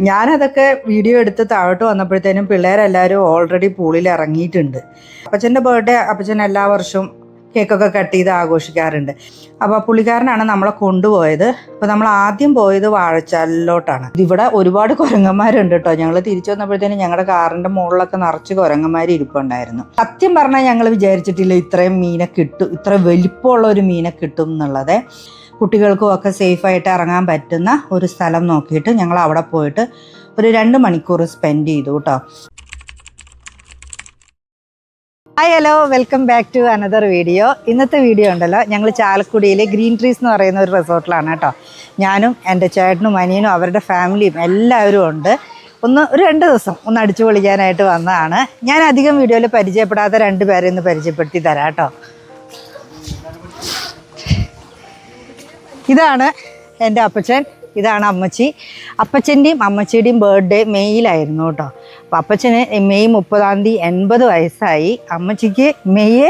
ഞാനതൊക്കെ വീഡിയോ എടുത്ത് താഴോട്ട് വന്നപ്പോഴത്തേനും പിള്ളേരെല്ലാവരും ഓൾറെഡി പൂളിൽ ഇറങ്ങിയിട്ടുണ്ട്. അപ്പച്ചൻ്റെ ബർത്ത്ഡേ അപ്പച്ചൻ എല്ലാ വർഷവും കേക്കൊക്കെ കട്ട് ചെയ്ത് ആഘോഷിക്കാറുണ്ട്. അപ്പോൾ പുള്ളിക്കാരനാണ് നമ്മളെ കൊണ്ടുപോയത്. അപ്പോൾ നമ്മൾ ആദ്യം പോയത് വാഴച്ചാലിലോട്ടാണ്. ഇവിടെ ഒരുപാട് കുരങ്ങന്മാരുണ്ട് കേട്ടോ. ഞങ്ങൾ തിരിച്ചു വന്നപ്പോഴത്തേനും ഞങ്ങളുടെ കാറിൻ്റെ മുകളിലൊക്കെ നിറച്ച് കുരങ്ങന്മാർ ഇരിപ്പുണ്ടായിരുന്നു. സത്യം പറഞ്ഞാൽ ഞങ്ങൾ വിചാരിച്ചിട്ടില്ല ഇത്രയും മീനെ കിട്ടും, ഇത്ര വലിപ്പമുള്ള ഒരു മീനെ കിട്ടും എന്നുള്ളത്. കുട്ടികൾക്കും ഒക്കെ സേഫായിട്ട് ഇറങ്ങാൻ പറ്റുന്ന ഒരു സ്ഥലം നോക്കിയിട്ട് ഞങ്ങൾ അവിടെ പോയിട്ട് ഒരു 2 മണിക്കൂർ സ്പെൻഡ് ചെയ്തു കേട്ടോ. Hi hello, welcome back to another video. ഇന്നത്തെ വീഡിയോ ഉണ്ടല്ലോ, ഞങ്ങൾ ചാലക്കുടിയിൽ ഗ്രീൻ ട്രീസ് എന്ന് പറയുന്ന ഒരു റിസോർട്ടിലാണ് കേട്ടോ. ഞാനും എൻ്റെ ചേട്ടനും അനിയനും അവരുടെ ഫാമിലിയും എല്ലാവരും ഉണ്ട്. ഒരു 2 ദിവസം ഒന്ന് അടിച്ചു പൊളിക്കാനായിട്ട് വന്നതാണ്. ഞാൻ അധികം വീഡിയോയിൽ പരിചയപ്പെടാത്ത 2 പേരെ ഇന്ന് പരിചയപ്പെടുത്തി തരാം കേട്ടോ. ഇതാണ് എൻ്റെ അപ്പച്ചൻ, ഇതാണ് അമ്മച്ചി. അപ്പച്ചൻ്റെയും അമ്മച്ചിയുടെയും ബർത്ത്ഡേ മെയ്യിലായിരുന്നു കേട്ടോ. അപ്പോൾ അപ്പച്ചന് മെയ് 30 80 വയസ്സായി. അമ്മച്ചിക്ക് മെയ്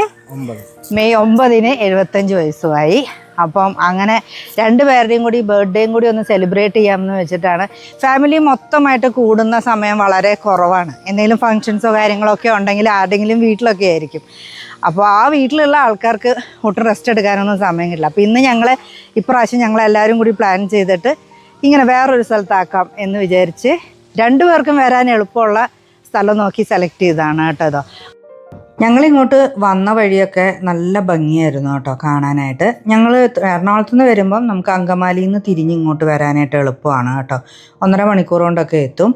9 75 വയസ്സുമായി. അപ്പം അങ്ങനെ 2 പേരുടെയും കൂടി ബർത്ത്ഡേയും കൂടി ഒന്ന് സെലിബ്രേറ്റ് ചെയ്യാമെന്ന് വെച്ചിട്ടാണ്. ഫാമിലി മൊത്തമായിട്ട് കൂടുന്ന സമയം വളരെ കുറവാണ്. എന്തെങ്കിലും ഫങ്ഷൻസോ കാര്യങ്ങളോ ഒക്കെ ഉണ്ടെങ്കിൽ ആരുടെങ്കിലും വീട്ടിലൊക്കെ ആയിരിക്കും. അപ്പോൾ ആ വീട്ടിലുള്ള ആൾക്കാർക്ക് ഒട്ടും റെസ്റ്റ് എടുക്കാനൊന്നും സമയം കിട്ടില്ല. അപ്പോൾ ഇന്ന് ഇപ്രാവശ്യം ഞങ്ങളെല്ലാവരും കൂടി പ്ലാൻ ചെയ്തിട്ട് ഇങ്ങനെ വേറൊരു സ്ഥലത്താക്കാം എന്ന് വിചാരിച്ച് 2 പേർക്കും വരാൻ എളുപ്പമുള്ള സ്ഥലം നോക്കി സെലക്ട് ചെയ്തതാണ് കേട്ടോ. ഇതോ ഞങ്ങളിങ്ങോട്ട് വന്ന വഴിയൊക്കെ നല്ല ഭംഗിയായിരുന്നു കേട്ടോ കാണാനായിട്ട്. ഞങ്ങൾ എറണാകുളത്ത് നിന്ന് വരുമ്പം നമുക്ക് അങ്കമാലിയിൽ നിന്ന് തിരിഞ്ഞിങ്ങോട്ട് വരാനായിട്ട് എളുപ്പമാണ് കേട്ടോ. 1.5 മണിക്കൂർ കൊണ്ടൊക്കെ എത്തും.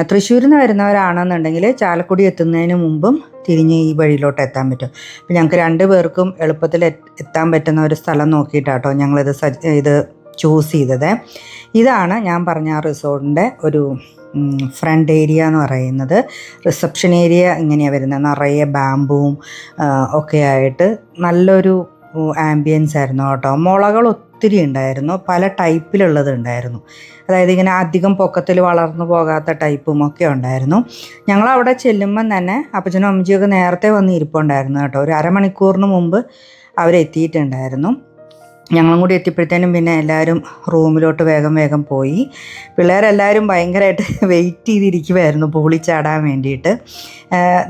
തൃശ്ശൂരിൽ നിന്ന് വരുന്നവരാണെന്നുണ്ടെങ്കിൽ ചാലക്കുടി എത്തുന്നതിന് മുമ്പും തിരിഞ്ഞ് ഈ വഴിയിലോട്ട് എത്താൻ പറ്റും. അപ്പോൾ ഞങ്ങൾക്ക് 2 പേർക്കും എളുപ്പത്തിൽ എത്താൻ പറ്റുന്ന ഒരു സ്ഥലം നോക്കിയിട്ടാട്ടോ ഞങ്ങളിത് ചൂസ് ചെയ്തത്. ഇതാണ് ഞാൻ പറഞ്ഞ ആ റിസോർട്ടിൻ്റെ ഒരു ഫ്രണ്ട് ഏരിയ എന്ന് പറയുന്നത്. റിസപ്ഷൻ ഏരിയ ഇങ്ങനെയാണ് വരുന്നത്. നിറയെ ബാമ്പുവും ഒക്കെ ആയിട്ട് നല്ലൊരു ആംബിയൻസ് ആയിരുന്നു കേട്ടോ. മുളകൾ ഒത്തിരി ഉണ്ടായിരുന്നു, പല ടൈപ്പിലുള്ളത് ഉണ്ടായിരുന്നു. അതായത് ഇങ്ങനെ അധികം പൊക്കത്തിൽ വളർന്നു പോകാത്ത ടൈപ്പും ഒക്കെ ഉണ്ടായിരുന്നു. ഞങ്ങളവിടെ ചെല്ലുമ്പം തന്നെ അപ്പച്ചനും അമ്മച്ചിയൊക്കെ നേരത്തെ വന്ന് ഇരിപ്പുണ്ടായിരുന്നു കേട്ടോ. ഒരു അരമണിക്കൂറിന് മുമ്പ് അവരെത്തിയിട്ടുണ്ടായിരുന്നു. ഞങ്ങളും കൂടി എത്തിയപ്പോഴത്തേനും പിന്നെ എല്ലാവരും റൂമിലോട്ട് വേഗം പോയി. പിള്ളേരെല്ലാവരും ഭയങ്കരമായിട്ട് വെയിറ്റ് ചെയ്തിരിക്കുമായിരുന്നു പൂളിൽ ചാടാൻ വേണ്ടിയിട്ട്.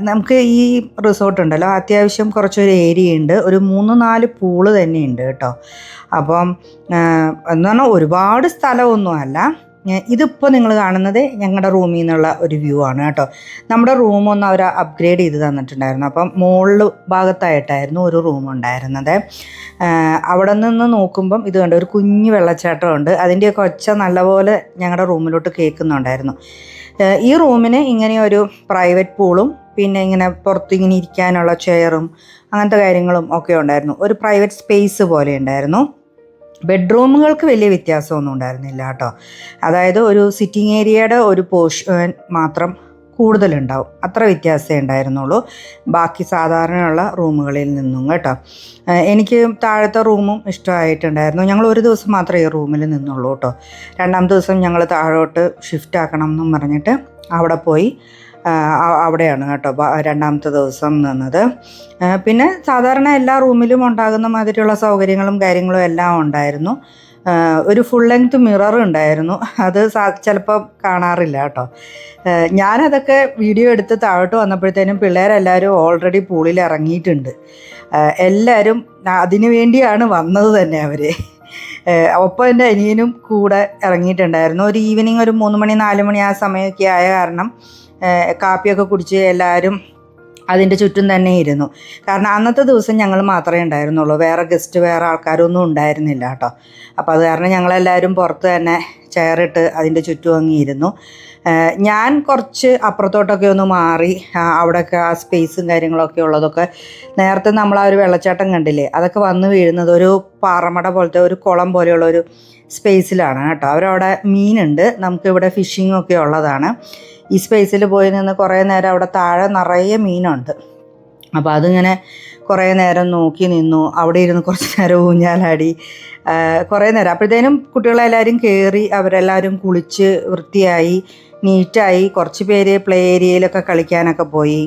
നമുക്ക് ഈ റിസോർട്ട് ഉണ്ടല്ലോ, അത്യാവശ്യം കുറച്ചൊരു ഏരിയ ഉണ്ട്. ഒരു 3-4 പൂള് തന്നെയുണ്ട് കേട്ടോ. അപ്പം എന്ന് പറഞ്ഞാൽ ഒരുപാട് സ്ഥലമൊന്നുമല്ല. ഇതിപ്പോൾ നിങ്ങൾ കാണുന്നത് ഞങ്ങളുടെ റൂമിൽ നിന്നുള്ള ഒരു വ്യൂ ആണ് കേട്ടോ. നമ്മുടെ റൂമൊന്നും അവർ അപ്ഗ്രേഡ് ചെയ്ത് തന്നിട്ടുണ്ടായിരുന്നു. അപ്പം മുകളിൽ ഭാഗത്തായിട്ടായിരുന്നു ഒരു റൂം ഉണ്ടായിരുന്നത്. അവിടെ നിന്ന് നോക്കുമ്പം ഇത് കണ്ട് ഒരു കുഞ്ഞു വെള്ളച്ചാട്ടമുണ്ട്. അതിൻ്റെയൊക്കെ ഒച്ച നല്ലപോലെ ഞങ്ങളുടെ റൂമിലോട്ട് കേൾക്കുന്നുണ്ടായിരുന്നു. ഈ റൂമിന് ഇങ്ങനെ ഒരു പ്രൈവറ്റ് പൂളും പിന്നെ ഇങ്ങനെ പുറത്ത് ഇങ്ങനെ ഇരിക്കാനുള്ള ചെയറും അങ്ങനത്തെ കാര്യങ്ങളും ഒക്കെ ഉണ്ടായിരുന്നു. ഒരു പ്രൈവറ്റ് സ്പേസ് പോലെ ഉണ്ടായിരുന്നു. ബെഡ്റൂമുകൾക്ക് വലിയ വ്യത്യാസമൊന്നും ഉണ്ടായിരുന്നില്ല കേട്ടോ. അതായത് ഒരു സിറ്റിംഗ് ഏരിയയുടെ ഒരു പോർഷൻ മാത്രം കൂടുതലുണ്ടാവും, അത്ര വ്യത്യാസമേ ഉണ്ടായിരുന്നുള്ളൂ ബാക്കി സാധാരണയുള്ള റൂമുകളിൽ നിന്നും കേട്ടോ. എനിക്ക് താഴത്തെ റൂമും ഇഷ്ടമായിട്ടുണ്ടായിരുന്നു. ഞങ്ങൾ ഒരു ദിവസം മാത്രമേ ഈ റൂമിൽ നിന്നുള്ളൂ കേട്ടോ. 2ാമത്തെ ദിവസം ഞങ്ങൾ താഴോട്ട് ഷിഫ്റ്റ് ആക്കണം എന്നും പറഞ്ഞിട്ട് അവിടെ പോയി അവിടെയാണ് കേട്ടോ 2ാമത്തെ ദിവസം നിന്നത്. പിന്നെ സാധാരണ എല്ലാ റൂമിലും ഉണ്ടാകുന്ന മാതിരിയുള്ള സൗകര്യങ്ങളും കാര്യങ്ങളും എല്ലാം ഉണ്ടായിരുന്നു. ഒരു ഫുൾ ലെങ്ത് മിറർ ഉണ്ടായിരുന്നു. അത് ചിലപ്പോൾ കാണാറില്ല കേട്ടോ. ഞാനതൊക്കെ വീഡിയോ എടുത്ത് താഴോട്ട് വന്നപ്പോഴത്തേനും പിള്ളേരെല്ലാവരും ഓൾറെഡി പൂളിൽ ഇറങ്ങിയിട്ടുണ്ട്. എല്ലാവരും അതിനു വേണ്ടിയാണ് വന്നത് തന്നെ. ഒപ്പം എൻ്റെ അനിയനും കൂടെ ഇറങ്ങിയിട്ടുണ്ടായിരുന്നു. ഒരു ഈവനിങ് ഒരു 3 മണി 4 മണി ആ സമയമൊക്കെ ആയ കാരണം കാപ്പിയൊക്കെ കുടിച്ച് എല്ലാവരും അതിൻ്റെ ചുറ്റും തന്നെ ഇരുന്നു. കാരണം അന്നത്തെ ദിവസം ഞങ്ങൾ മാത്രമേ ഉണ്ടായിരുന്നുള്ളൂ, വേറെ ആൾക്കാരൊന്നും ഉണ്ടായിരുന്നില്ല കേട്ടോ. അപ്പോൾ അത് കാരണം ഞങ്ങളെല്ലാവരും പുറത്ത് തന്നെ ചെയറിട്ട് അതിൻ്റെ ചുറ്റും അങ്ങിയിരുന്നു. ഞാൻ കുറച്ച് അപ്പുറത്തോട്ടൊക്കെ ഒന്ന് മാറി അവിടെയൊക്കെ ആ സ്പേസും കാര്യങ്ങളൊക്കെ ഉള്ളതൊക്കെ നേരത്തെ നമ്മൾ ആ ഒരു വെള്ളച്ചാട്ടം കണ്ടില്ലേ, അതൊക്കെ വന്ന് വീഴുന്നത് ഒരു പാറമട പോലത്തെ ഒരു കുളം പോലെയുള്ള ഒരു സ്പേസിലാണ് കേട്ടോ. അവരവിടെ മീനുണ്ട്, നമുക്കിവിടെ ഫിഷിങ്ങൊക്കെ ഉള്ളതാണ്. ഈ സ്പേസിൽ പോയി നിന്ന് കുറേ നേരം അവിടെ താഴെ നിറയെ മീനുണ്ട്. അപ്പോൾ അതിങ്ങനെ കുറേ നേരം നോക്കി നിന്നു. അവിടെ ഇരുന്ന് കുറച്ച് നേരം ഊഞ്ഞാലാടി കുറേ നേരം. അപ്പോഴത്തേനും കുട്ടികളെല്ലാവരും കയറി അവരെല്ലാവരും കുളിച്ച് വൃത്തിയായി നീറ്റായി. കുറച്ച് പേര് പ്ലേ ഏരിയയിലൊക്കെ കളിക്കാനൊക്കെ പോയി.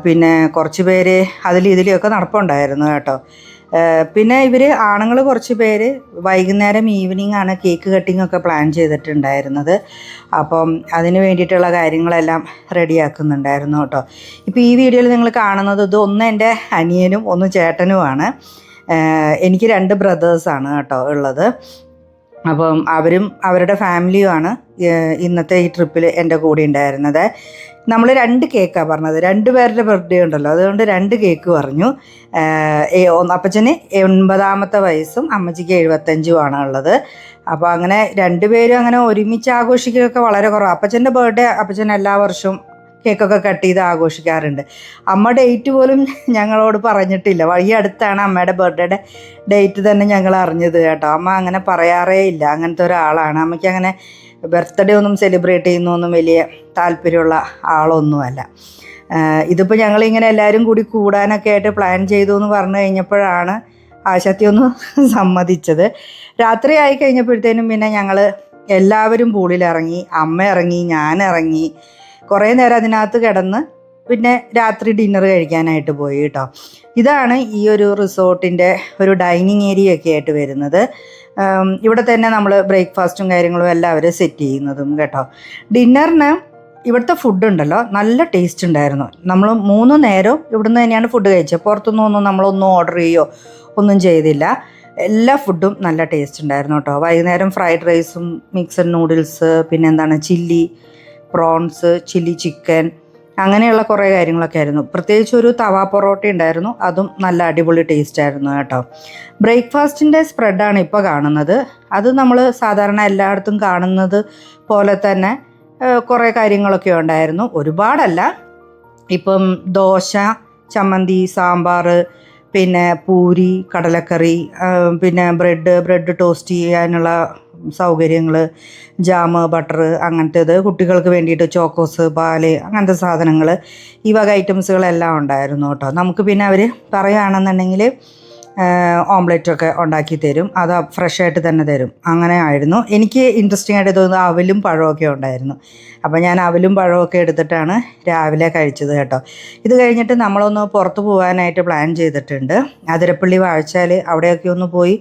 പിന്നെ കുറച്ച് പേര് ഇതിലൊക്കെ നടപ്പുണ്ടായിരുന്നു കേട്ടോ. പിന്നെ ഇവർ ആണുങ്ങൾ കുറച്ച് പേര് വൈകുന്നേരം ഈവനിങ് ആണ് കേക്ക് കട്ടിംഗ് ഒക്കെ പ്ലാൻ ചെയ്തിട്ടുണ്ടായിരുന്നത്. അപ്പം അതിന് വേണ്ടിയിട്ടുള്ള കാര്യങ്ങളെല്ലാം റെഡിയാക്കുന്നുണ്ടായിരുന്നു കേട്ടോ. ഇപ്പോൾ ഈ വീഡിയോയിൽ നിങ്ങൾ കാണുന്നത് ഇത് ഒന്ന് എൻ്റെ അനിയനും ഒന്ന് ചേട്ടനുമാണ്. എനിക്ക് 2 ബ്രദേഴ്സാണ് കേട്ടോ ഉള്ളത്. അപ്പം അവരും അവരുടെ ഫാമിലിയുമാണ് ഇന്നത്തെ ഈ ട്രിപ്പിൽ എൻ്റെ കൂടെ ഉണ്ടായിരുന്നത്. നമ്മൾ 2 കേക്കാണ് പറഞ്ഞത്, 2 പേരുടെ ബർത്ത്ഡേ ഉണ്ടല്ലോ, അതുകൊണ്ട് 2 കേക്ക് പറഞ്ഞു. അപ്പച്ചന് 80ാമത്തെ വയസ്സും അമ്മച്ചിക്ക് 75ഉമാണ് ഉള്ളത്. അപ്പോൾ അങ്ങനെ 2 പേരും അങ്ങനെ ഒരുമിച്ച് ആഘോഷിക്കുകയൊക്കെ വളരെ കുറവാണ്. അപ്പച്ചൻ്റെ ബർത്ത്ഡേ അപ്പച്ചൻ എല്ലാ വർഷവും കേക്കൊക്കെ കട്ട് ചെയ്ത് ആഘോഷിക്കാറുണ്ട്. അമ്മ ഡേറ്റ് പോലും ഞങ്ങളോട് പറഞ്ഞിട്ടില്ല. ഈ അടുത്താണ് അമ്മയുടെ ബർത്ത്ഡേയുടെ ഡേറ്റ് തന്നെ ഞങ്ങൾ അറിഞ്ഞത് കേട്ടോ. അമ്മ അങ്ങനെ പറയാറേ ഇല്ല, അങ്ങനത്തെ ഒരാളാണ്. അമ്മയ്ക്ക് അങ്ങനെ ബർത്ത്ഡേ ഒന്നും സെലിബ്രേറ്റ് ചെയ്യുന്നൊന്നും വലിയ താല്പര്യമുള്ള ആളൊന്നുമല്ല. ഇതിപ്പോൾ ഞങ്ങളിങ്ങനെ എല്ലാവരും കൂടി കൂടാനൊക്കെ ആയിട്ട് പ്ലാൻ ചെയ്തു എന്ന് പറഞ്ഞു കഴിഞ്ഞപ്പോഴാണ് ആശാത്തി ഒന്ന് സമ്മതിച്ചത്. രാത്രി ആയി കഴിഞ്ഞപ്പോഴത്തേനും പിന്നെ ഞങ്ങൾ എല്ലാവരും പൂളിലിറങ്ങി, അമ്മ ഇറങ്ങി, ഞാൻ ഇറങ്ങി, കുറേ നേരം അതിനകത്ത് കിടന്ന് പിന്നെ രാത്രി ഡിന്നർ കഴിക്കാനായിട്ട് പോയി കേട്ടോ. ഇതാണ് ഈ ഒരു റിസോർട്ടിൻ്റെ ഒരു ഡൈനിങ് ഏരിയ ഒക്കെ ആയിട്ട് വരുന്നത്. ഇവിടെ തന്നെ നമ്മൾ ബ്രേക്ക്ഫാസ്റ്റും കാര്യങ്ങളും എല്ലാവരും സെറ്റ് ചെയ്യുന്നതും കേട്ടോ. ഡിന്നറിന് ഇവിടുത്തെ ഫുഡ് ഉണ്ടല്ലോ നല്ല ടേസ്റ്റ് ഉണ്ടായിരുന്നു. നമ്മൾ 3 നേരവും ഇവിടുന്ന് തന്നെയാണ് ഫുഡ് കഴിച്ചത്. പുറത്തുനിന്നൊന്നും നമ്മളൊന്നും ഓർഡർ ചെയ്യുകയോ ഒന്നും ചെയ്തില്ല. എല്ലാ ഫുഡും നല്ല ടേസ്റ്റ് ഉണ്ടായിരുന്നു കേട്ടോ. വൈകുന്നേരം ഫ്രൈഡ് റൈസും മിക്സഡ് നൂഡിൽസ്, പിന്നെ എന്താണ് ചില്ലി പ്രോൺസ്, ചില്ലി ചിക്കൻ, അങ്ങനെയുള്ള കുറേ കാര്യങ്ങളൊക്കെ ആയിരുന്നു. പ്രത്യേകിച്ച് ഒരു തവ പൊറോട്ട ഉണ്ടായിരുന്നു, അതും നല്ല അടിപൊളി ടേസ്റ്റ് ആയിരുന്നു കേട്ടോ. ബ്രേക്ക്ഫാസ്റ്റിൻ്റെ സ്പ്രെഡാണ് ഇപ്പോൾ കാണുന്നത്. അത് നമ്മൾ സാധാരണ എല്ലായിടത്തും കാണുന്നത് പോലെ തന്നെ കുറേ കാര്യങ്ങളൊക്കെ ഉണ്ടായിരുന്നു. ഒരുപാടല്ല. ഇപ്പം ദോശ, ചമ്മന്തി, സാമ്പാർ, പിന്നെ പൂരി, കടലക്കറി, പിന്നെ ബ്രെഡ് ടോസ്റ്റ് ചെയ്യാനുള്ള സൗകര്യങ്ങൾ, ജാമ്, ബട്ടർ, അങ്ങനത്തേത്, കുട്ടികൾക്ക് വേണ്ടിയിട്ട് ചോക്കോസ്, പാല്, അങ്ങനത്തെ സാധനങ്ങൾ, ഈ വക ഐറ്റംസുകളെല്ലാം ഉണ്ടായിരുന്നു കേട്ടോ. നമുക്ക് പിന്നെ അവർ പറയുകയാണെന്നുണ്ടെങ്കിൽ ഓംലെറ്റൊക്കെ ഉണ്ടാക്കി തരും, അത് ഫ്രഷായിട്ട് തന്നെ തരും. അങ്ങനെ ആയിരുന്നു. എനിക്ക് ഇൻട്രസ്റ്റിംഗ് ആയിട്ട് തോന്നുന്നത് അവലും പഴമൊക്കെ ഉണ്ടായിരുന്നു. അപ്പോൾ ഞാൻ അവലും പഴമൊക്കെ എടുത്തിട്ടാണ് രാവിലെ കഴിച്ചത് കേട്ടോ. ഇത് കഴിഞ്ഞിട്ട് നമ്മളൊന്ന് പുറത്ത് പോകാനായിട്ട് പ്ലാൻ ചെയ്തിട്ടുണ്ട്. അതിരപ്പള്ളി വാഴച്ചാൽ അവിടെയൊക്കെ ഒന്ന് പോയി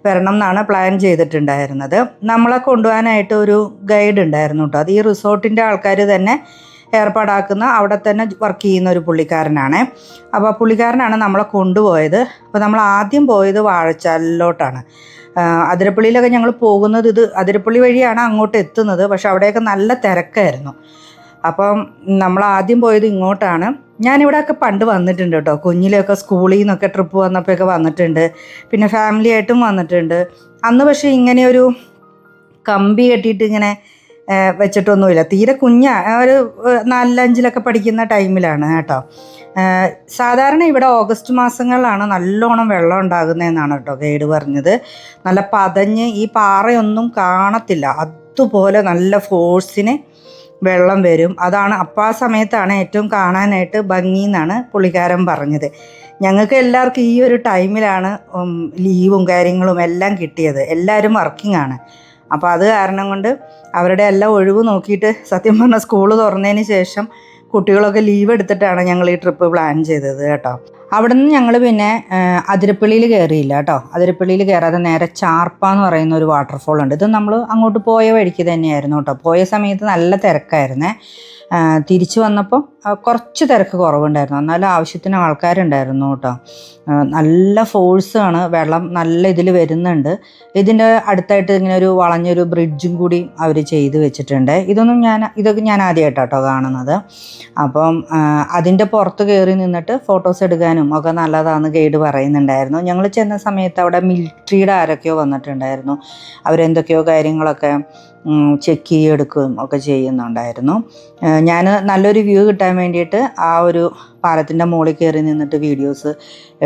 വരണം എന്നാണ് പ്ലാൻ ചെയ്തിട്ടുണ്ടായിരുന്നത്. നമ്മളെ കൊണ്ടുപോകാനായിട്ട് ഒരു ഗൈഡ് ഉണ്ടായിരുന്നു കേട്ടോ. അത് ഈ റിസോർട്ടിൻ്റെ ആൾക്കാർ തന്നെ ഏർപ്പാടാക്കുന്ന, അവിടെ തന്നെ വർക്ക് ചെയ്യുന്ന ഒരു പുള്ളിക്കാരനാണ്. അപ്പോൾ പുള്ളിക്കാരനാണ് നമ്മളെ കൊണ്ടുപോയത്. അപ്പോൾ നമ്മൾ ആദ്യം പോയത് വാഴച്ചാലിലോട്ടാണ്. അതിരപ്പള്ളിയിലൊക്കെ ഞങ്ങൾ പോകുന്നത് ഇത് അതിരപ്പള്ളി വഴിയാണ് അങ്ങോട്ട് എത്തുന്നത്. പക്ഷെ അവിടെയൊക്കെ നല്ല തിരക്കായിരുന്നു. അപ്പം നമ്മൾ ആദ്യം പോയത് ഇങ്ങോട്ടാണ്. ഞാനിവിടെയൊക്കെ പണ്ട് വന്നിട്ടുണ്ട് കേട്ടോ. കുഞ്ഞിലൊക്കെ സ്കൂളിൽ നിന്നൊക്കെ ട്രിപ്പ് വന്നപ്പോഴൊക്കെ വന്നിട്ടുണ്ട്. പിന്നെ ഫാമിലി ആയിട്ടും വന്നിട്ടുണ്ട്. അന്ന് പക്ഷേ ഇങ്ങനെയൊരു കമ്പി കെട്ടിയിട്ട് ഇങ്ങനെ വെച്ചിട്ടൊന്നുമില്ല. തീരെ ഒരു 4-5 പഠിക്കുന്ന ടൈമിലാണ് കേട്ടോ. സാധാരണ ഇവിടെ ഓഗസ്റ്റ് മാസങ്ങളിലാണ് നല്ലോണം വെള്ളം ഉണ്ടാകുന്നതെന്നാണ് കേട്ടോ ഗൈഡ് പറഞ്ഞത്. നല്ല പതഞ്ഞ് ഈ പാറയൊന്നും കാണത്തില്ല, അതുപോലെ നല്ല ഫോഴ്സിന് വെള്ളം വരും. അതാണ് അപ്പോൾ ആ സമയത്താണ് ഏറ്റവും കാണാനായിട്ട് ഭംഗി എന്നാണ് പുള്ളിക്കാരൻ പറഞ്ഞത്. ഞങ്ങൾക്ക് എല്ലാവർക്കും ഈ ഒരു ടൈമിലാണ് ലീവും കാര്യങ്ങളും എല്ലാം കിട്ടിയത്. എല്ലാവരും വർക്കിംഗ് ആണ്. അപ്പോൾ അത് കാരണം കൊണ്ട് അവരുടെ എല്ലാം ഒഴിവ് നോക്കിയിട്ട്, സത്യം പറഞ്ഞാൽ സ്കൂൾ തുറന്നതിന് ശേഷം കുട്ടികളൊക്കെ ലീവ് എടുത്തിട്ടാണ് ഞങ്ങൾ ഈ ട്രിപ്പ് പ്ലാൻ ചെയ്തത് കേട്ടോ. അവിടെ നിന്ന് ഞങ്ങൾ പിന്നെ അതിരപ്പള്ളിയിൽ കയറിയില്ല കേട്ടോ. അതിരപ്പള്ളിയിൽ കയറാതെ നേരെ ചാർപ്പ എന്ന് പറയുന്ന ഒരു വാട്ടർഫോൾ ഉണ്ട്. ഇത് നമ്മൾ അങ്ങോട്ട് പോയ വഴിക്ക് തന്നെയായിരുന്നു കേട്ടോ. പോയ സമയത്ത് നല്ല തിരക്കായിരുന്നേ. തിരിച്ചു വന്നപ്പോൾ കുറച്ച് തിരക്ക് കുറവുണ്ടായിരുന്നു, എന്നാലും ആവശ്യത്തിന് ആൾക്കാരുണ്ടായിരുന്നു കേട്ടോ. നല്ല ഫോഴ്സാണ്, വെള്ളം നല്ല ഇതിൽ വരുന്നുണ്ട്. ഇതിൻ്റെ അടുത്തായിട്ട് ഇങ്ങനെ ഒരു വളഞ്ഞൊരു ബ്രിഡ്ജും കൂടി അവർ ചെയ്ത് വെച്ചിട്ടുണ്ട്. ഇതൊക്കെ ഞാൻ ആദ്യമായിട്ടാണ് കേട്ടോ കാണുന്നത്. അപ്പം അതിൻ്റെ പുറത്ത് കയറി നിന്നിട്ട് ഫോട്ടോസ് എടുക്കാനും ഒക്കെ നല്ലതാണെന്ന് ഗൈഡ് പറയുന്നുണ്ടായിരുന്നു. ഞങ്ങൾ ചെന്ന സമയത്ത് അവിടെ മിലിറ്ററിയുടെ ആരൊക്കെയോ വന്നിട്ടുണ്ടായിരുന്നു. അവരെന്തൊക്കെയോ കാര്യങ്ങളൊക്കെ ചെക്ക് ചെയ്യെടുക്കുകയും ഒക്കെ ചെയ്യുന്നുണ്ടായിരുന്നു. ഞാൻ നല്ലൊരു വ്യൂ കിട്ടാൻ വേണ്ടിയിട്ട് ആ ഒരു പാലത്തിൻ്റെ മുകളിൽ കയറി നിന്നിട്ട് വീഡിയോസ്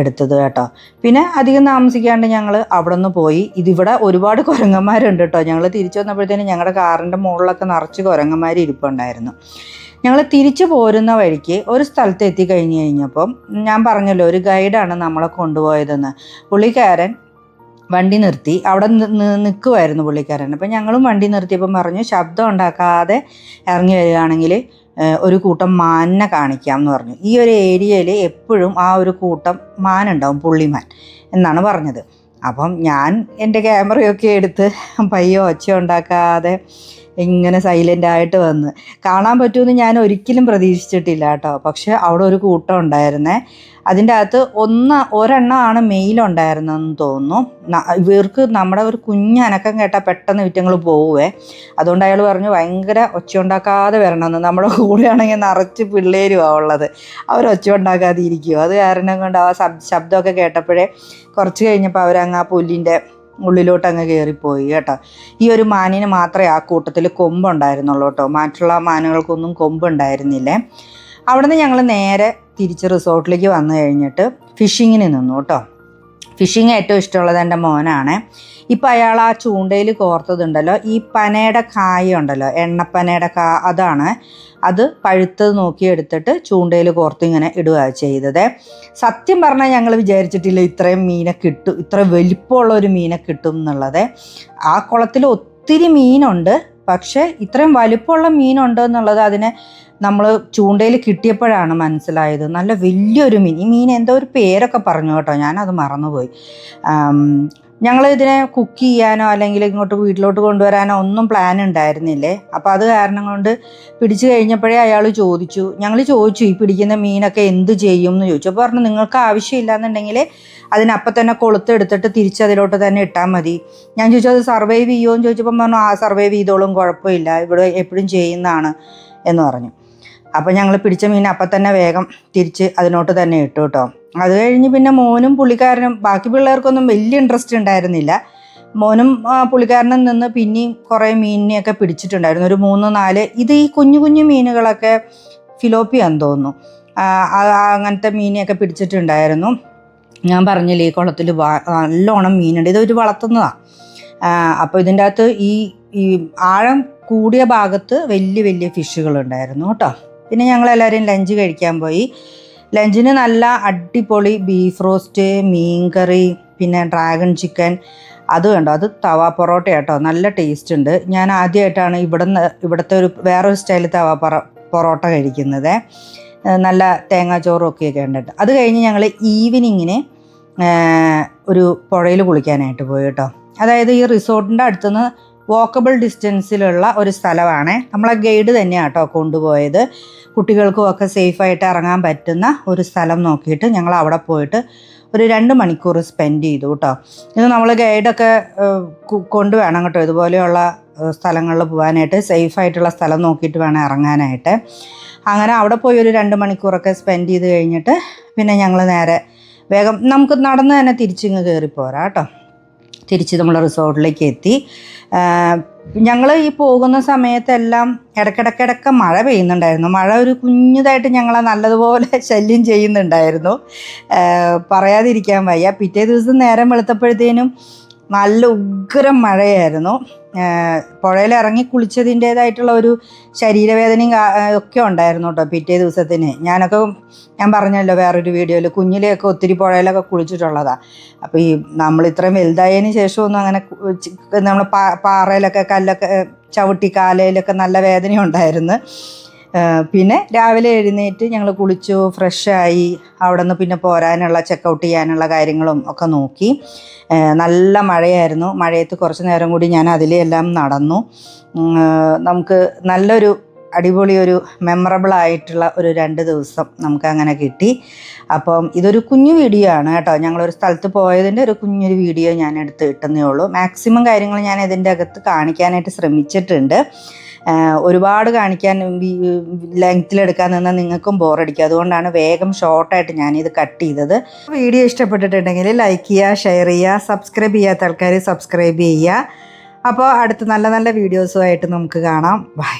എടുത്തത് കേട്ടോ. പിന്നെ അധികം താമസിക്കാണ്ട് ഞങ്ങൾ അവിടെ നിന്ന് പോയി. ഇതിവിടെ ഒരുപാട് കുരങ്ങന്മാരുണ്ട് കേട്ടോ. ഞങ്ങൾ തിരിച്ചു വന്നപ്പോഴത്തേനും ഞങ്ങളുടെ കാറിൻ്റെ മുകളിലൊക്കെ നിറച്ച് കുരങ്ങന്മാർ ഇരിപ്പുണ്ടായിരുന്നു. ഞങ്ങൾ തിരിച്ചു പോരുന്ന വഴിക്ക് ഒരു സ്ഥലത്ത് എത്തിക്കഴിഞ്ഞ് കഴിഞ്ഞപ്പം ഞാൻ പറഞ്ഞല്ലോ ഒരു ഗൈഡാണ് നമ്മളെ കൊണ്ടുപോയതെന്ന്. പുള്ളിക്കാരൻ വണ്ടി നിർത്തി അവിടെ നിൽക്കുമായിരുന്നു പുള്ളിക്കാരൻ. അപ്പം ഞങ്ങളും വണ്ടി നിർത്തിയപ്പം പറഞ്ഞു ശബ്ദം ഉണ്ടാക്കാതെ ഇറങ്ങി വരികയാണെങ്കിൽ ഒരു കൂട്ടം മാനിനെ കാണിക്കാം എന്ന് പറഞ്ഞു. ഈ ഒരു ഏരിയയിൽ എപ്പോഴും ആ ഒരു കൂട്ടം മാനുണ്ടാവും, പുള്ളിമാൻ. എന്നാണ് പറഞ്ഞത്. അപ്പം ഞാൻ എൻ്റെ ക്യാമറയൊക്കെ എടുത്ത് പയ്യെ ഒച്ച ഉണ്ടാക്കാതെ ഇങ്ങനെ സൈലൻ്റായിട്ട് വന്ന് കാണാൻ പറ്റുമെന്ന് ഞാൻ ഒരിക്കലും പ്രതീക്ഷിച്ചിട്ടില്ല കേട്ടോ. പക്ഷെ അവിടെ ഒരു കൂട്ടം ഉണ്ടായിരുന്നേ. അതിൻ്റെ അകത്ത് ഒരെണ്ണമാണ് മെയിലുണ്ടായിരുന്നെന്ന് തോന്നുന്നു. ഇവർക്ക് നമ്മുടെ ഒരു കുഞ്ഞനക്കം കേട്ടാൽ പെട്ടെന്ന് വിറ്റങ്ങൾ പോവുമേ. അതുകൊണ്ട് അയാൾ പറഞ്ഞു ഭയങ്കര ഒച്ച ഉണ്ടാക്കാതെ വരണമെന്ന്. നമ്മുടെ കൂടെയാണെങ്കിൽ നിറച്ച് പിള്ളേരുമാണ് ഉള്ളത്, അവർ ഒച്ച ഉണ്ടാക്കാതെ ഇരിക്കുമോ. അത് കാരണം കൊണ്ട് ആ ശബ്ദമൊക്കെ കേട്ടപ്പോഴേ കുറച്ച് കഴിഞ്ഞപ്പോൾ അവരങ്ങ് ആ പുല്ലിൻ്റെ ഉള്ളിലോട്ട് അങ്ങ് കയറിപ്പോയി കേട്ടോ. ഈ ഒരു മാനിന് മാത്രമേ ആ കൂട്ടത്തിൽ കൊമ്പുണ്ടായിരുന്നുള്ളൂ കേട്ടോ. മറ്റുള്ള മാനുകൾക്കൊന്നും കൊമ്പുണ്ടായിരുന്നില്ലേ. അവിടെ നിന്ന് ഞങ്ങൾ നേരെ തിരിച്ച് റിസോർട്ടിലേക്ക് വന്നു കഴിഞ്ഞിട്ട് ഫിഷിങ്ങിന് നിന്നു കേട്ടോ. ഫിഷിങ് ഏറ്റവും ഇഷ്ടമുള്ളത് എൻ്റെ മോനാണ്. ഇപ്പം അയാൾ ആ ചൂണ്ടയിൽ കോർത്തതുണ്ടല്ലോ, ഈ പനയുടെ കായ ഉണ്ടല്ലോ, എണ്ണപ്പനയുടെ അതാണ്. അത് പഴുത്തത് നോക്കി എടുത്തിട്ട് ചൂണ്ടയിൽ കോർത്ത് ഇങ്ങനെ ഇടുക ചെയ്തത്. സത്യം പറഞ്ഞാൽ ഞങ്ങൾ വിചാരിച്ചിട്ടില്ല ഇത്രയും മീനെ കിട്ടും, ഇത്ര വലിപ്പമുള്ള ഒരു മീനെ കിട്ടും എന്നുള്ളത്. ആ കുളത്തിൽ ഒത്തിരി മീനുണ്ട്, പക്ഷേ ഇത്രയും വലിപ്പമുള്ള മീനുണ്ട് എന്നുള്ളത് അതിനെ നമ്മൾ ചൂണ്ടയിൽ കിട്ടിയപ്പോഴാണ് മനസ്സിലായത്. നല്ല വലിയൊരു മീൻ. ഈ മീൻ എന്തോ ഒരു പേരൊക്കെ പറഞ്ഞു കേട്ടോ, ഞാനത് മറന്നുപോയി. ഞങ്ങൾ ഇതിനെ കുക്ക് ചെയ്യാനോ അല്ലെങ്കിൽ ഇങ്ങോട്ട് വീട്ടിലോട്ട് കൊണ്ടുവരാനോ ഒന്നും പ്ലാൻ ഉണ്ടായിരുന്നില്ലേ. അപ്പോൾ അത് കാരണം കൊണ്ട് പിടിച്ചു കഴിഞ്ഞപ്പോഴേ അയാൾ ചോദിച്ചു, ഞങ്ങൾ ചോദിച്ചു ഈ പിടിക്കുന്ന മീനൊക്കെ എന്ത് ചെയ്യും എന്ന് ചോദിച്ചു. അപ്പോൾ പറഞ്ഞു നിങ്ങൾക്ക് ആവശ്യമില്ല എന്നുണ്ടെങ്കിൽ അതിനപ്പം തന്നെ കൊളുത്തെടുത്തിട്ട് തിരിച്ചതിലോട്ട് തന്നെ ഇട്ടാൽ മതി. ഞാൻ ചോദിച്ചു അത് സർവൈവ് ചെയ്യുമോ എന്ന് ചോദിച്ചപ്പോൾ പറഞ്ഞു ആ സർവൈവ് ചെയ്തോളും, കുഴപ്പമില്ല, ഇവിടെ എപ്പോഴും ചെയ്യുന്നതാണ് എന്ന് പറഞ്ഞു. അപ്പോൾ ഞങ്ങൾ പിടിച്ച മീൻ അപ്പം തന്നെ വേഗം തിരിച്ച് അതിനോട്ട് തന്നെ ഇട്ടു കേട്ടോ. അത് കഴിഞ്ഞ് പിന്നെ മോനും പുള്ളിക്കാരനും, ബാക്കി പിള്ളേർക്കൊന്നും വലിയ ഇൻട്രസ്റ്റ് ഉണ്ടായിരുന്നില്ല. മോനും പുള്ളിക്കാരനും നിന്ന് പിന്നെയും കുറേ മീനിനെയൊക്കെ പിടിച്ചിട്ടുണ്ടായിരുന്നു, ഒരു 3-4. ഇത് ഈ കുഞ്ഞു കുഞ്ഞു മീനുകളൊക്കെ ഫിലോപ്പിയാന്ന് തോന്നുന്നു, അങ്ങനത്തെ മീനെയൊക്കെ പിടിച്ചിട്ടുണ്ടായിരുന്നു. ഞാൻ പറഞ്ഞില്ലേ ഈ കുളത്തിൽ നല്ലോണം മീനുണ്ട്, ഇതൊരു വളർത്തുന്നതാണ്. അപ്പോൾ ഇതിൻ്റെ അകത്ത് ഈ ആഴം കൂടിയ ഭാഗത്ത് വലിയ വലിയ ഫിഷുകളുണ്ടായിരുന്നു കേട്ടോ. പിന്നെ ഞങ്ങളെല്ലാവരും ലഞ്ച് കഴിക്കാൻ പോയി. ലഞ്ചിന് നല്ല അടിപൊളി ബീഫ് റോസ്റ്റ്, മീൻകറി, പിന്നെ ഡ്രാഗൺ ചിക്കൻ, അത് കണ്ടോ, അത് തവ പൊറോട്ട കേട്ടോ, നല്ല ടേസ്റ്റ് ഉണ്ട്. ഞാൻ ആദ്യമായിട്ടാണ് ഇവിടുത്തെ വേറൊരു സ്റ്റൈലിൽ തവ പൊറോട്ട കഴിക്കുന്നത്. നല്ല തേങ്ങാച്ചോറും ഒക്കെ ഉണ്ട്. അത് കഴിഞ്ഞ് ഞങ്ങൾ ഈവനിങ്ങിന് ഒരു പുഴയിൽ കുളിക്കാനായിട്ട് പോയി കേട്ടോ. അതായത് ഈ റിസോർട്ടിൻ്റെ അടുത്തുനിന്ന് വാക്കബിൾ ഡിസ്റ്റൻസിലുള്ള ഒരു സ്ഥലമാണ്. നമ്മളെ ഗൈഡ് തന്നെയാണ് കേട്ടോ കൊണ്ടുപോയത്. കുട്ടികൾക്കും ഒക്കെ സേഫായിട്ട് ഇറങ്ങാൻ പറ്റുന്ന ഒരു സ്ഥലം നോക്കിയിട്ട് ഞങ്ങൾ അവിടെ പോയിട്ട് ഒരു 2 മണിക്കൂർ സ്പെൻഡ് ചെയ്തു കേട്ടോ. ഇത് നമ്മൾ ഗൈഡൊക്കെ കൊണ്ടുവേണം കേട്ടോ ഇതുപോലെയുള്ള സ്ഥലങ്ങളിൽ പോകാനായിട്ട്. സേഫായിട്ടുള്ള സ്ഥലം നോക്കിയിട്ട് വേണം ഇറങ്ങാനായിട്ട്. അങ്ങനെ അവിടെ പോയി ഒരു 2 മണിക്കൂറൊക്കെ സ്പെൻഡ് ചെയ്ത് കഴിഞ്ഞിട്ട് പിന്നെ ഞങ്ങൾ നേരെ വേഗം നമുക്ക് നടന്ന് തന്നെ തിരിച്ചിങ്ങ് കയറിപ്പോരാം കേട്ടോ. തിരിച്ച് നമ്മൾ റിസോർട്ടിലേക്ക് എത്തി. ഞങ്ങൾ ഈ പോകുന്ന സമയത്തെല്ലാം ഇടയ്ക്കിടയ്ക്ക് മഴ പെയ്യുന്നുണ്ടായിരുന്നു. മഴ ഒരു കുഞ്ഞതായിട്ട് ഞങ്ങളെ നല്ലതുപോലെ ശല്യം ചെയ്യുന്നുണ്ടായിരുന്നു, പറയാതിരിക്കാൻ വയ്യ. പിറ്റേ ദിവസം നേരം വെളുത്തപ്പോഴത്തേനും നല്ല ഉഗ്രം മഴയായിരുന്നു. പുഴയിൽ ഇറങ്ങി കുളിച്ചതിൻ്റേതായിട്ടുള്ള ഒരു ശരീരവേദനയും ഒക്കെ ഉണ്ടായിരുന്നു കേട്ടോ പിറ്റേ ദിവസത്തിന്. ഞാൻ പറഞ്ഞല്ലോ വേറൊരു വീഡിയോയിൽ, കുഞ്ഞിലെയൊക്കെ ഒത്തിരി പുഴയിലൊക്കെ കുളിച്ചിട്ടുള്ളതാണ്. അപ്പോൾ ഈ നമ്മൾ ഇത്രയും വലുതായതിന് ശേഷമൊന്നും അങ്ങനെ നമ്മൾ പാറയിലൊക്കെ കല്ലൊക്കെ ചവിട്ടി കാലയിലൊക്കെ നല്ല വേദന ഉണ്ടായിരുന്നു. പിന്നെ രാവിലെ എഴുന്നേറ്റ് ഞങ്ങൾ കുളിച്ചു, ഫ്രഷായി. അവിടെ നിന്ന് പിന്നെ പോരാനുള്ള ചെക്കൗട്ട് ചെയ്യാനുള്ള കാര്യങ്ങളും ഒക്കെ നോക്കി. നല്ല മഴയായിരുന്നു. മഴയത്ത് കുറച്ച് നേരം കൂടി ഞാൻ അതിലെല്ലാം നടന്നു. നമുക്ക് നല്ലൊരു അടിപൊളി ഒരു മെമ്മറബിളായിട്ടുള്ള ഒരു 2 ദിവസം നമുക്ക് അങ്ങനെ കിട്ടി. അപ്പം ഇതൊരു കുഞ്ഞു വീഡിയോ ആണ് കേട്ടോ. ഞങ്ങളൊരു സ്ഥലത്ത് പോയതിൻ്റെ ഒരു കുഞ്ഞൊരു വീഡിയോ ഞാൻ എടുത്ത് കിട്ടുന്നേ ഉള്ളൂ. മാക്സിമം കാര്യങ്ങൾ ഞാൻ ഇതിൻ്റെ അകത്ത് കാണിക്കാനായിട്ട് ശ്രമിച്ചിട്ടുണ്ട്. ഒരുപാട് കാണിക്കാൻ ലെങ്ത്തിലെടുക്കാൻ നിന്നാൽ നിങ്ങൾക്കും ബോറടിക്കും. അതുകൊണ്ടാണ് വേഗം ഷോർട്ടായിട്ട് ഞാനിത് കട്ട് ചെയ്തത്. വീഡിയോ ഇഷ്ടപ്പെട്ടിട്ടുണ്ടെങ്കിൽ ലൈക്ക് ചെയ്യുക, ഷെയർ ചെയ്യുക, സബ്സ്ക്രൈബ് ചെയ്യാത്ത ആൾക്കാർ സബ്സ്ക്രൈബ് ചെയ്യുക. അപ്പോൾ അടുത്ത നല്ല നല്ല വീഡിയോസുമായിട്ട് നമുക്ക് കാണാം. ബൈ.